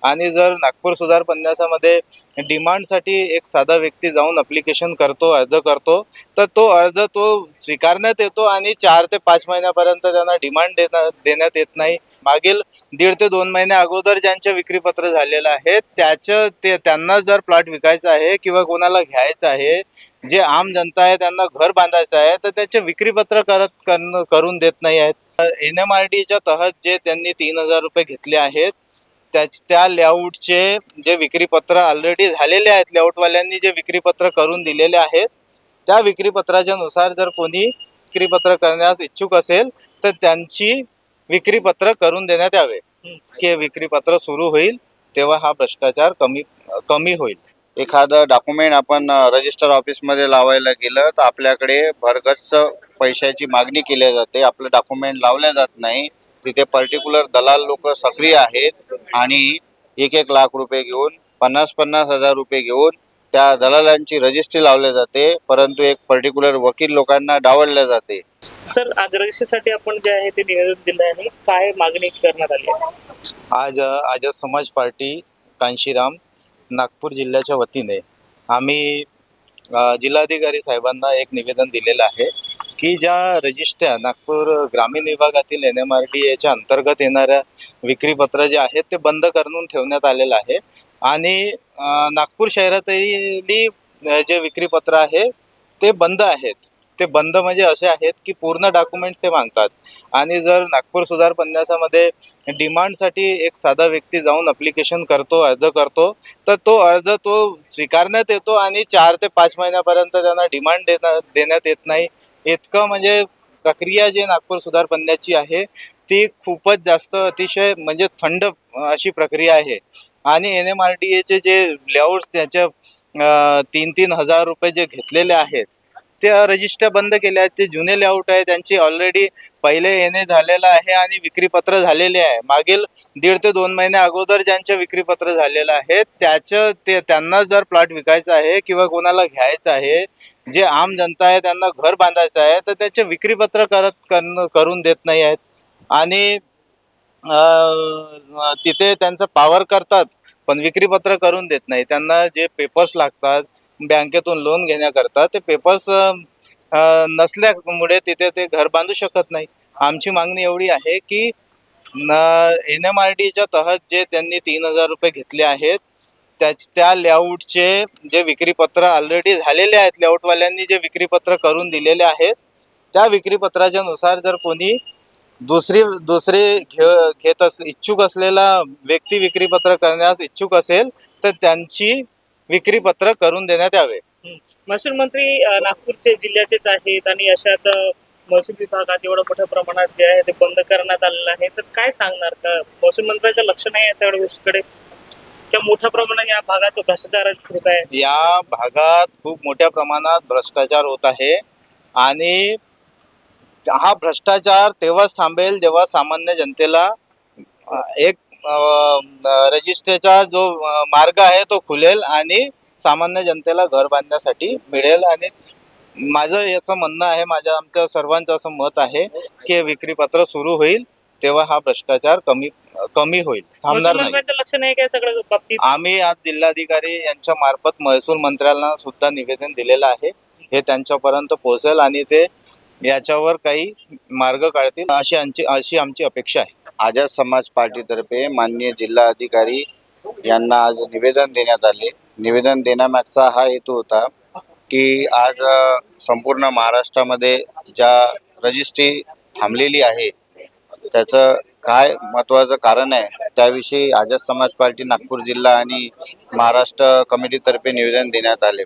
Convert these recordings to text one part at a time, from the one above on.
आणि जर नागपूर सुधार पन्यासामध्ये डिमांडसाठी एक साधा व्यक्ती जाऊन अप्लिकेशन करतो, अर्ज करतो, तर तो अर्ज तो स्वीकारण्यात येतो आणि 4 ते 5 महिन्यापर्यंत त्यांना डिमांड देण्यात येत नाही. मागील 1.5 ते 2 महिने अगोदर ज्यांचे विक्रीपत्र झालेलं आहे त्यांना जर प्लॉट विकायचा आहे किंवा कोणाला घ्यायचं आहे, जे आम जनता आहे त्यांना घर बांधायचं आहे, तर त्याचे विक्रीपत्र करून देत नाही आहेत. NMRDच्या तहत जे त्यांनी 3,000 रुपये घेतले आहेत, त्या लेआउटचे जे विक्रीपत्र ऑलरेडी झालेले आहेत, लेआउटवाल्यांनी जे विक्रीपत्र करून दिलेले आहेत, त्या विक्रीपत्राच्या नुसार जर कोणी विक्रीपत्र करण्यास इच्छुक असेल तर त्यांची विक्रीपत्र करून देण्यात यावे. की विक्रीपत्र सुरू होईल तेव्हा हा भ्रष्टाचार कमी होईल. एखादं डॉक्युमेंट आपण रजिस्टर ऑफिसमध्ये लावायला गेलं तर आपल्याकडे भरगच्च पैशाची मागणी केली जाते. आपलं डॉक्युमेंट लावलं जात नाही. तिथे पर्टिक्युलर दलाल लोक सक्रिय आहेत आणि 1-1 लाख रुपये घेऊन 50-50 हजार रुपये घेऊन त्या दलालांची रजिस्ट्री लावली जाते, परंतु एक पर्टिक्युलर वकील लोकांना डावलले जाते. सर, आज रजिस्ट्रीसाठी आपण जे आहे ते निवेदन दिलं आहे, काय मागणी करण्यात आली आहे? आज समाज पार्टी कांशीराम नागपूर जिल्ह्याच्या वतीने आम्ही जिल्हाधिकारी साहेबांना एक निवेदन दिलेलं आहे की ज्या रजिस्ट्र्या नागपूर ग्रामीण विभागातील NMRDAच्या अंतर्गत येणाऱ्या विक्रीपत्र जे आहेत ते बंद करून ठेवण्यात आलेलं आहे आणि नागपूर शहरातही जे विक्रीपत्र आहे ते बंद आहेत. ते बंद म्हणजे असे आहेत की पूर्ण डॉक्युमेंट ते मागतात आणि जर नागपूर सुधार पन्यासामध्ये डिमांडसाठी एक साधा व्यक्ती जाऊन अप्लिकेशन करतो, अर्ज करतो, तर तो अर्ज तो स्वीकारण्यात येतो आणि 4 ते 5 महिन्यापर्यंत त्यांना डिमांड देण्यात येत नाही. इतकं म्हणजे प्रक्रिया जी नागपूर सुधार पन्याची आहे ती खूपच जास्त अतिशय म्हणजे थंड अशी प्रक्रिया आहे आणि NMRDAचे जे लेआउट्स त्याच्या 3-3 हजार रुपये जे घेतलेले आहेत त्या रजिस्ट्र्या बंद केल्या आहेत. जे जुने लेआउट आहे त्यांची ऑलरेडी पहिले येणे झालेलं आहे आणि विक्रीपत्र झालेले आहे. मागील 1.5 ते 2 महिने अगोदर ज्यांचे विक्रीपत्र झालेलं आहे त्यांना जर प्लॉट विकायचा आहे किंवा कोणाला घ्यायचं आहे, जे आम जनता आहे त्यांना घर बांधायचं आहे, तर त्याचे विक्रीपत्र करून देत नाही आहेत आणि तिथे त्यांचं पावर करतात पण विक्रीपत्र करून देत नाही. त्यांना जे पेपर्स लागतात बँकेतून लोन घेण्याकरता ते पेपर्स नसल्यामुळे तिथे ते घर बांधू शकत नाही. आमची मागणी एवढी आहे की NMRDच्या तहत जे त्यांनी 3,000 रुपये घेतले आहेत त्या लेआउटचे जे विक्रीपत्र ऑलरेडी झालेले आहेत, लेआउटवाल्यांनी जे विक्रीपत्र करून दिलेले आहेत, त्या विक्रीपत्राच्या नुसार जर कोणी दुसरे इच्छुक असलेला व्यक्ती विक्रीपत्र करण्यास इच्छुक असेल तर त्यांची विक्रीपत्र करून देण्यात यावे. महसूल मंत्री नागपूरचे जिल्ह्याचेच आहेत आणि अशात महसूल विभागात एवढं मोठ्या प्रमाणात जे आहे ते बंद करण्यात आलेलं आहे, तर काय सांगणार का महसूल मंत्र्यांचं लक्ष नाही या सगळ्या गोष्टीकडे? त्या मोठ्या प्रमाणात या भागात भ्रष्टाचार होत आहे. या भागात खूप मोठ्या प्रमाणात भ्रष्टाचार होत आहे आणि हा भ्रष्टाचार तेव्हाच थांबेल जेव्हा सामान्य जनतेला एक रजिस्ट्रीचा जो मार्ग आहे तो खुलेल आणि सामान्य जनतेला घर बांधण्यासाठी मिळेल. आणि माझं याचं म्हणणं आहे, आमच्या सर्वांचं असं मत आहे की विक्रीपत्र सुरू होईल तेव्हा हा भ्रष्टाचार कमी होईल, थांबणार नाही. लक्ष नाही काय सगळ्या बाबतीत? आम्ही आज जिल्हाधिकारी यांच्या मार्फत महसूल मंत्र्यांना सुद्धा निवेदन दिलेलं आहे. हे त्यांच्यापर्यंत पोहोचेल आणि ते याच्यावर काही मार्ग काढतील अशी आमची अपेक्षा आहे. आझाद समाज पार्टीतर्फे माननीय जिल्हाधिकारी यांना आज निवेदन देण्यात आले. निवेदन देण्यामागचा हा हेतू होता की आज संपूर्ण महाराष्ट्रामध्ये ज्या रजिस्ट्री थांबलेली आहे त्याचं काय महत्त्वाचं कारण आहे त्याविषयी आझाद समाज पार्टी नागपूर जिल्हा आणि महाराष्ट्र कमिटीतर्फे निवेदन देण्यात आले.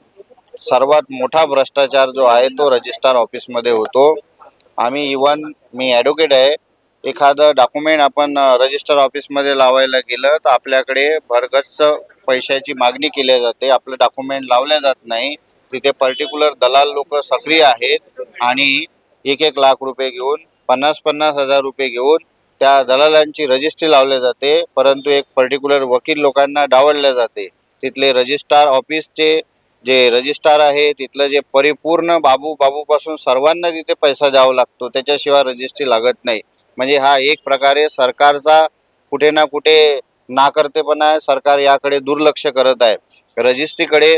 सर्वात मोठा भ्रष्टाचार जो आहे तो रजिस्ट्रार ऑफिसमध्ये होतो. मी ॲडव्होकेट आहे. एखादं डॉक्युमेंट आपण रजिस्टर ऑफिसमध्ये लावायला गेलं तर आपल्याकडे भरगच्च पैशाची मागणी केली जाते. आपलं डॉक्युमेंट लावलं जात नाही. तिथे पर्टिक्युलर दलाल लोक सक्रिय आहेत आणि 1-1 लाख रुपये घेऊन 50-50 हजार रुपये घेऊन त्या दलालांची रजिस्ट्री लावली जाते, परंतु एक पर्टिक्युलर वकील लोकांना डावलले जाते. तिथले रजिस्ट्रार ऑफिसचे जे रजिस्ट्रार आहे तिथलं जे परिपूर्ण बाबूपासून सर्वांना तिथे पैसा द्यावा लागतो, त्याच्याशिवाय रजिस्ट्री लागत नाही. म्हणजे हा एक प्रकारे सरकारचा कुठे ना कुठे नाकर्तेपणा आहे. सरकार याकडे दुर्लक्ष करत आहे. रजिस्ट्रीकडे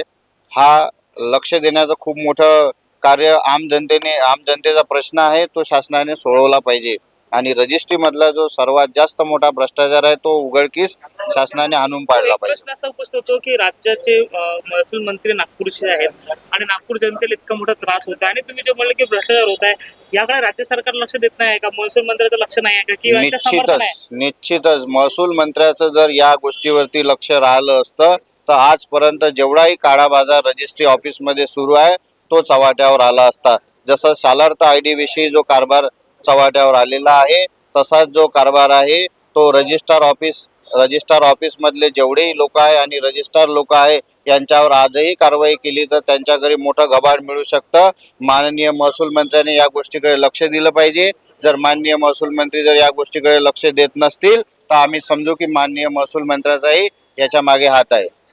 हा लक्ष देण्याचं खूप मोठं कार्य आम जनतेचा प्रश्न आहे तो शासनाने सोडवला पाहिजे. आणि रजिस्ट्रीमधला जो सर्वात जास्त मोठा भ्रष्टाचार आहे तो उघडकीस शासनाने आणून पाडला एक पाहिजे. प्रश्न असा उपस्थित होतो की राज्याचे महसूल मंत्री नागपूरचे आहेत आणि नागपूर जनतेला इतका मोठा त्रास होत आहे आणि तुम्ही जे म्हणले की भ्रष्टाचार होत आहे याकडे राज्य सरकार लक्ष देत नाही आहे का? महसूल मंत्र्याचं लक्ष नाही आहे का की यांचं समर्थन आहे? निश्चितच महसूल मंत्र्याचं जर या गोष्टीवरती लक्ष राहिलं असतं तर आजपर्यंत जेवढाही काळा बाजार रजिस्ट्री ऑफिसमध्ये सुरू आहे तो चव्हाट्यावर आला असता. जसं शालार्थ आय डी विषयी जो कारभार चव्हाट्यावर आलेला आहे तसाच जो कारभार आहे तो रजिस्ट्रार ऑफिस मधले जेवढेही लोक आहे आणि रजिस्ट्रार लोक आहे यांच्यावर आजही कारवाई केली तर त्यांच्या घरी मोठं घबाड मिळू शकतं. माननीय महसूल मंत्र्यांनी या गोष्टीकडे लक्ष दिलं पाहिजे. जर माननीय महसूल मंत्री जर या गोष्टीकडे लक्ष देत नसतील तर आम्ही समजू की माननीय महसूल मंत्र्याचाही याच्या मागे हात आहे.